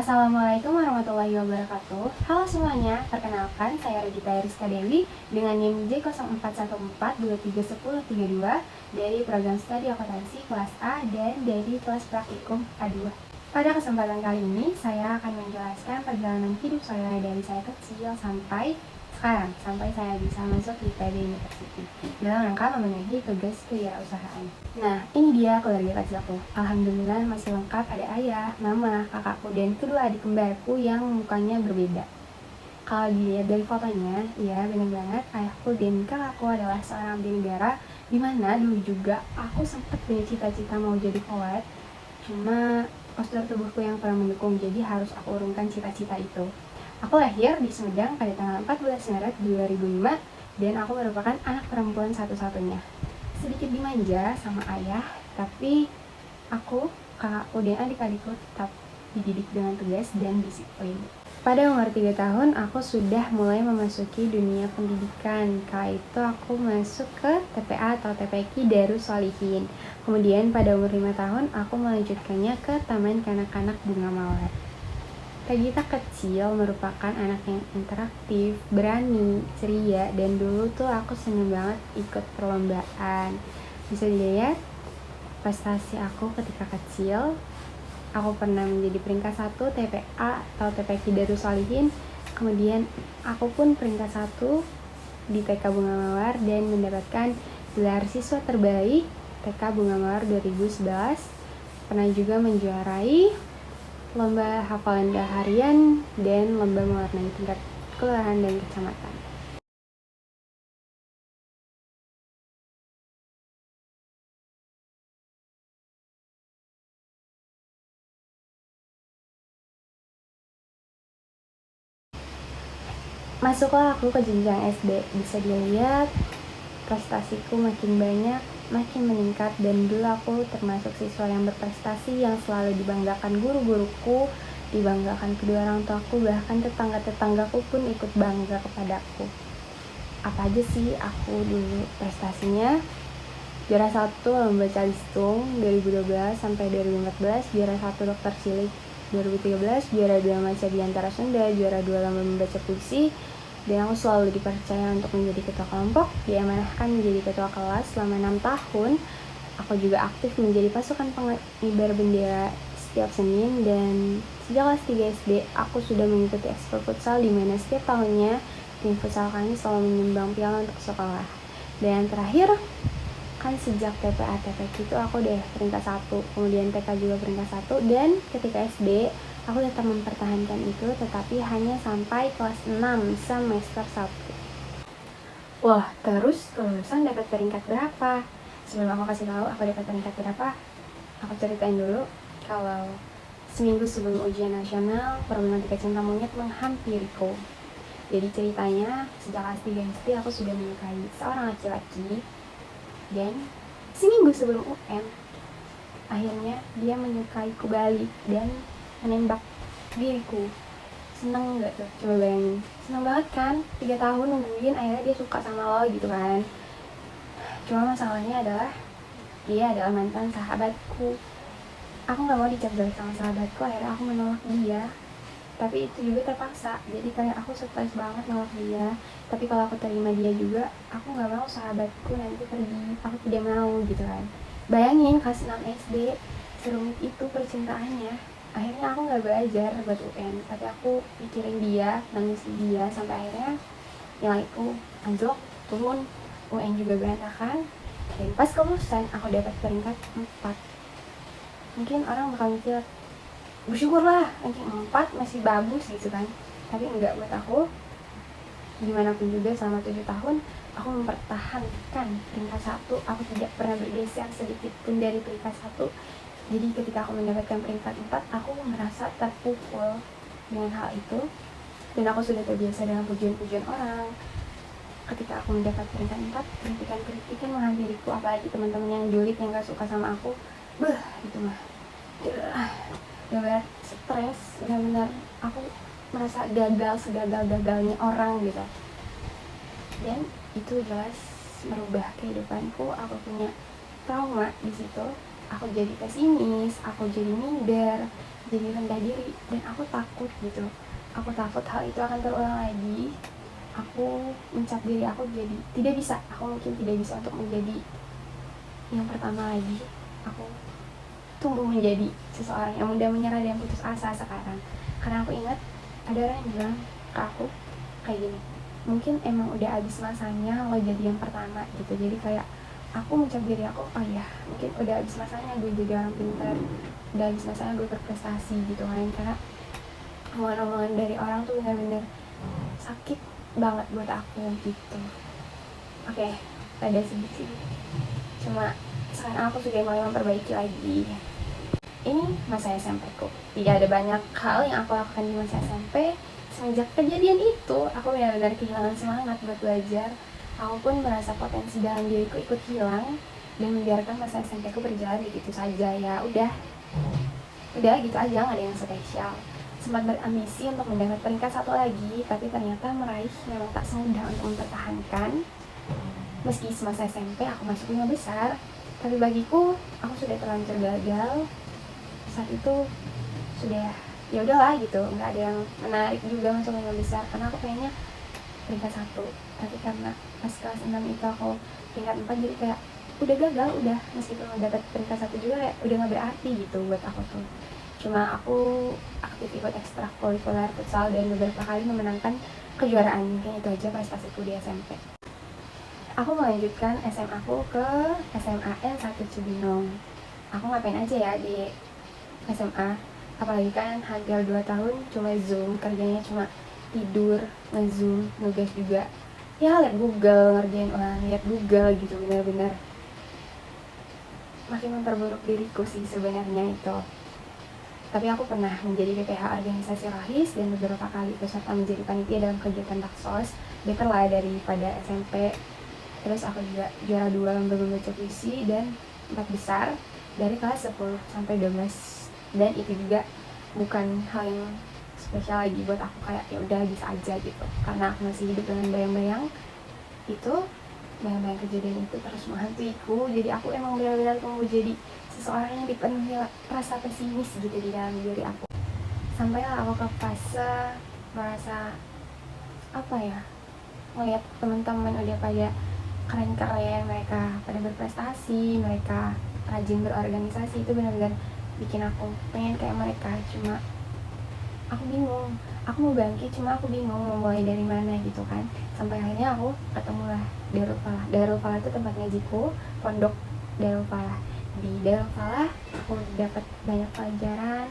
Assalamualaikum warahmatullahi wabarakatuh. Halo semuanya, perkenalkan saya Regita Rizka Dewi dengan NIM J0414231032 dari program studi akuntansi kelas A dan dari kelas praktikum A2. Pada kesempatan kali ini, saya akan menjelaskan perjalanan hidup saya dari saya kecil sampai sekarang, sampai saya bisa masuk di IPB University dalam rangka memenuhi tugas kewirausahaan. Nah, ini dia keluarga kecilku. Alhamdulillah masih lengkap, ada ayah, mama, kakakku, dan kedua adik kembarku yang mukanya berbeda. Kalau dilihat dari fotonya, ya benar banget ayahku dan kakakku adalah seorang abdi negara, dimana dulu juga aku sempat punya cita-cita mau jadi pilot, cuma postur tubuhku yang kurang mendukung, jadi harus aku urungkan cita-cita itu. Aku lahir di Sumedang pada tanggal 14 Maret 2005 dan aku merupakan anak perempuan satu-satunya. Sedikit dimanja sama ayah, tapi aku, kakakku, dan adik-adikku tetap dididik dengan tegas dan disiplin. Pada umur 3 tahun, aku sudah mulai memasuki dunia pendidikan. Kala itu aku masuk ke TPA atau TPQ Darus Sholihin. Kemudian pada umur 5 tahun, aku melanjutkannya ke Taman Kanak-Kanak Bunga Mawar. Regita kecil merupakan anak yang interaktif, berani, ceria, dan dulu tuh aku seneng banget ikut perlombaan. Bisa dilihat prestasi aku ketika kecil. Aku pernah menjadi peringkat 1 TPA atau TPQ Darus Sholihin. Kemudian aku pun peringkat 1 di TK Bunga Mawar dan mendapatkan gelar siswa terbaik TK Bunga Mawar 2011. Pernah juga menjuarai lomba hafalan harian dan lomba mewarnai tingkat kelurahan dan kecamatan. Masuklah aku ke jenjang SD. Bisa dilihat prestasiku makin banyak, makin meningkat, dan dulu aku termasuk siswa yang berprestasi, yang selalu dibanggakan guru-guruku, dibanggakan kedua orang tuaku, bahkan tetangga-tetanggaku pun ikut bangga kepadaku. Apa aja sih aku dulu prestasinya? Juara 1 lomba calistung 2012 sampai 2014, juara 1 dokter cilik 2013, juara 2 Maca Diantara Sunda, juara 2 lomba membaca puisi, dan aku selalu dipercaya untuk menjadi ketua kelompok, diamanahkan menjadi ketua kelas selama 6 tahun. Aku juga aktif menjadi pasukan pengibar bendera setiap Senin, dan sejak kelas 3 SD aku sudah mengikuti ekskul futsal, di mana setiap tahunnya tim futsal kami selalu menyumbang piala untuk sekolah. Dan terakhir, kan sejak TPA TPQ itu aku udah peringkat 1, kemudian TK juga peringkat 1, dan ketika SD aku tetap mempertahankan itu, tetapi hanya sampai kelas 6 semester 1. Wah, terus kelulusan dapat peringkat berapa? Sebelum aku kasih tahu aku dapat peringkat berapa, aku ceritain dulu kalau seminggu sebelum ujian nasional, problematika cinta monyet menghampiriku. Jadi ceritanya, sejak kelas 3 SD aku sudah menyukai seorang laki-laki, dan seminggu sebelum UN akhirnya dia menyukaiku balik dan menembak diriku. Seneng gak tuh? Coba bayangin, seneng banget kan? 3 tahun nungguin, akhirnya dia suka sama lo gitu kan. Cuma masalahnya adalah dia adalah mantan sahabatku. Aku gak mau dicap jelek sama sahabatku, akhirnya aku menolak dia. Tapi itu juga terpaksa, jadi kayak aku stres banget nolak dia. Tapi kalau aku terima dia juga, aku gak mau sahabatku nanti pergi, aku tidak mau gitu kan. Bayangin kelas 6 SD, serumit itu percintaannya. Akhirnya aku gak belajar buat UN, tapi aku pikirin dia, nangis dia, sampai akhirnya nilaiku anjlok, turun, UN juga berantakan. Dan pas kelulusan aku dapat peringkat 4. Mungkin orang bakal mikir, bersyukurlah ranking 4 masih bagus gitu kan, tapi enggak, buat aku gimana pun juga selama 7 tahun aku mempertahankan peringkat 1. Aku tidak pernah bergeser sedikit pun dari peringkat 1. Jadi ketika aku mendapatkan peringkat 4, aku merasa terpukul dengan hal itu, dan aku sudah terbiasa dengan pujian-pujian orang. Ketika aku mendapat peringkat 4, kritikan menghampiriku, apalagi teman-teman yang julid yang gak suka sama aku, itu mah benar-benar stres, benar-benar aku merasa gagal, segagal-gagalnya orang gitu. Dan itu jelas merubah kehidupanku. Aku punya trauma di situ. Aku jadi pesimis, aku jadi minder, jadi rendah diri, dan aku takut gitu. Aku takut hal itu akan terulang lagi. Aku mencap diri aku jadi tidak bisa. Aku mungkin tidak bisa untuk menjadi yang pertama lagi. Aku tumbuh menjadi seseorang yang mudah menyerah dan putus asa sekarang. Karena aku ingat ada orang yang bilang ke aku kayak gini, mungkin emang udah habis masanya lo jadi yang pertama gitu. Jadi kayak aku mencap diri aku, oh ya mungkin udah habis masanya gue jadi orang pintar, udah habis masanya gue berprestasi gitu kan. Karena omongan-omongan dari orang tuh benar-benar sakit banget buat aku gitu. Oke, ada sedikit, cuma sekarang aku sudah mulai memperbaiki lagi. Ini masa SMP ku, tidak ada banyak hal yang aku lakukan di masa SMP. Semenjak kejadian itu, aku benar-benar kehilangan semangat buat belajar. Aku pun merasa potensi dalam diriku ikut hilang dan membiarkan masa SMP ku berjalan begitu saja. Ya udah gitu aja, nggak ada yang spesial. Sempat berambisi untuk mendapat peringkat 1 lagi, tapi ternyata meraih memang tak semudah untuk mempertahankan. Meski semasa SMP aku masuk 5 besar, tapi bagiku aku sudah terlanjur gagal. Saat itu sudah ya udahlah gitu, nggak ada yang menarik juga masuk 5 besar karena aku pengennya peringkat 1. Tapi karena pas kelas 6 itu aku peringkat 4, jadi kayak udah gagal, udah meskipun udah dapat peringkat 1 juga kayak udah nggak berarti gitu buat aku tuh. Cuma aku aktif ikut ekstrakurikuler futsal dan beberapa kali memenangkan kejuaraan. Mungkin itu aja prestasiku di SMP. Aku melanjutkan SMA aku ke SMA N1 Cibinong. Aku ngapain aja ya di SMA, apalagi kan hampir 2 tahun cuma Zoom, kerjanya cuma tidur, nge-Zoom, nugas juga ya liat Google, ngerjain ulang liat Google gitu. Benar-benar makin memperburuk diriku sih sebenarnya itu. Tapi aku pernah menjadi PPH organisasi rohis dan beberapa kali peserta menjadi panitia dalam kegiatan taksos, better lah daripada SMP. Terus aku juga juara 2 lomba membaca puisi dan 4 besar dari kelas 10 sampai 12. Dan itu juga bukan hal yang spesial lagi buat aku, kayak ya udah bisa aja gitu. Karena aku masih hidup dengan bayang-bayang itu, bayang-bayang kejadian itu terus menghantuiku. Jadi aku emang benar-benar tumbuh jadi seseorang yang dipenuhi rasa pesimis gitu di dalam diri aku. Sampailah aku ke fase merasa apa ya, ngeliat teman-teman udah pada keren-keren, mereka pada berprestasi, mereka rajin berorganisasi, itu benar-benar bikin aku pengen kayak mereka. Cuma aku bingung, aku mau bangkit cuma aku bingung mau mulai dari mana gitu kan. Sampai akhirnya aku ketemulah Darul Falah. Darul Falah itu tempat ngajiku, pondok Darul Falah. Di Darul Falah aku dapat banyak pelajaran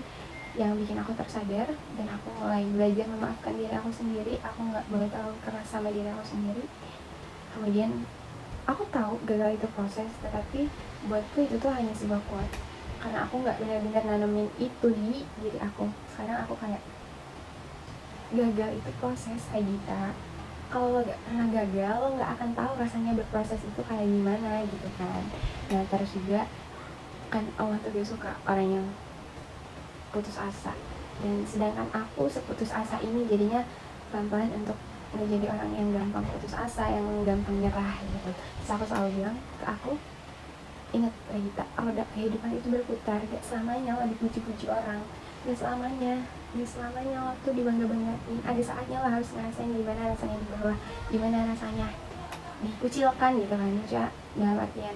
yang bikin aku tersadar, dan aku mulai belajar memaafkan diri aku sendiri. Aku nggak boleh terlalu keras sama diri aku sendiri. Kemudian aku tahu gagal itu proses, tetapi buatku itu tuh hanya sebuah quote, karena aku nggak benar-benar nanemin itu di diri aku. Sekarang aku kayak, gagal itu proses, Agita. Kalau lo gak pernah gagal, lo gak akan tahu rasanya berproses itu kayak gimana gitu kan. Nah terus juga kan Allah tuh gak suka orang yang putus asa, dan sedangkan aku seputus asa ini jadinya pelan-pelan untuk menjadi orang yang gampang putus asa, yang gampang nyerah gitu. Terus aku selalu bilang ke aku, ingat Rita, roda kehidupan itu berputar, gak selamanya lo dipuji-puji orang, gak selamanya waktu dibangga-banggain. Ada saatnya lo harus ngerasain gimana rasanya di bawah, gimana rasanya dikucilkan gitu kan, maksudnya dalam artian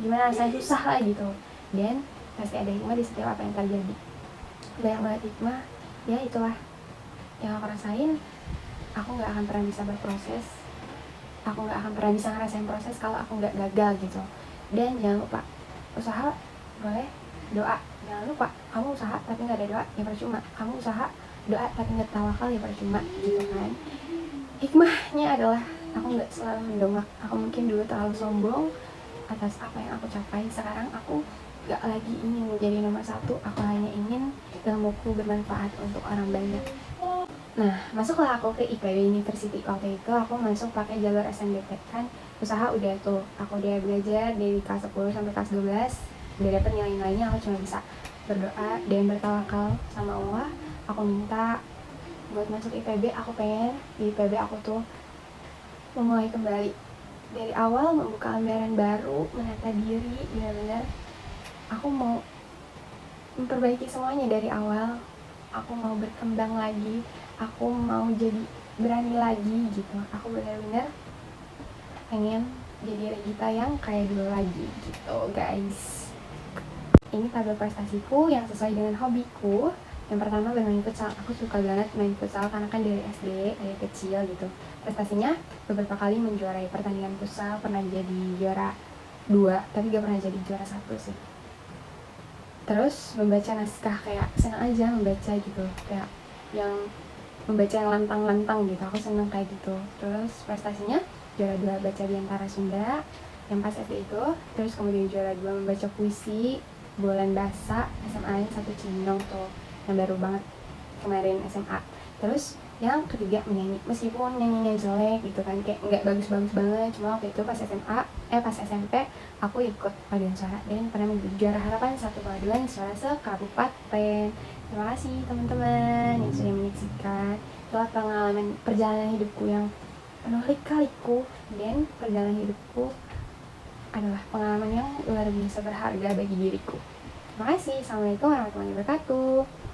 gimana rasanya susah lah gitu. Dan pasti ada hikmah di setiap apa yang terjadi. Banyak banget hikmah, ya itulah yang aku rasain. Aku gak akan pernah bisa berproses, aku gak akan pernah bisa ngerasain proses kalau aku gak gagal gitu. Dan jangan lupa, usaha boleh, doa jangan lupa. Kamu usaha tapi gak ada doa, ya percuma. Kamu usaha, doa tapi gak tawakal, ya percuma gitu kan. Hikmahnya adalah aku gak selalu mendongak. Aku mungkin dulu terlalu sombong atas apa yang aku capai. Sekarang aku gak lagi ingin menjadi nomor 1. Aku hanya ingin ilmuku bermanfaat untuk orang banyak. Nah, masuklah aku ke IPB University. Waktu itu aku masuk pakai jalur SNBP kan. Usaha udah tuh, aku udah belajar dari kelas 10 sampai kelas 12. Udah dapet nilai-nilainya, aku cuma bisa berdoa dan bertawakal sama Allah. Aku minta buat masuk IPB. Aku pengen di IPB aku tuh memulai kembali dari awal, membuka lembaran baru, menata diri. Benar-benar aku mau memperbaiki semuanya dari awal. aku mau berkembang lagi, aku mau jadi berani lagi gitu. Aku benar-benar pengen jadi Regita yang kayak dulu lagi gitu guys. Ini tabel prestasiku yang sesuai dengan hobiku. Yang pertama bermain futsal. Aku suka banget main futsal karena kan dari SD, dari kecil gitu. Prestasinya beberapa kali menjuarai pertandingan futsal, pernah jadi juara 2, tapi gak pernah jadi juara 1 sih. Terus membaca naskah, kayak senang aja membaca gitu, kayak yang membaca yang lantang-lantang gitu, aku senang kayak gitu. Terus prestasinya juara 2 baca Diantara Sunda yang pas SD itu. Terus kemudian juara 2 membaca puisi Bulan Basa SMA 1 Cibinong tuh, yang baru banget kemarin SMA. Terus yang ketiga menyanyi, meskipun nyanyinya jelek gitu kan, kayak nggak bagus-bagus banget, cuma waktu itu pas pas SMP aku ikut paduan suara dan pernah menjadi juara harapan satu paduan suara se-kabupaten. Terima kasih teman-teman yang sudah menyaksikan. Itulah pengalaman perjalanan hidupku yang penuh lika-liku, dan perjalanan hidupku adalah pengalaman yang luar biasa berharga bagi diriku. Terima kasih. Assalamualaikum warahmatullahi wabarakatuh.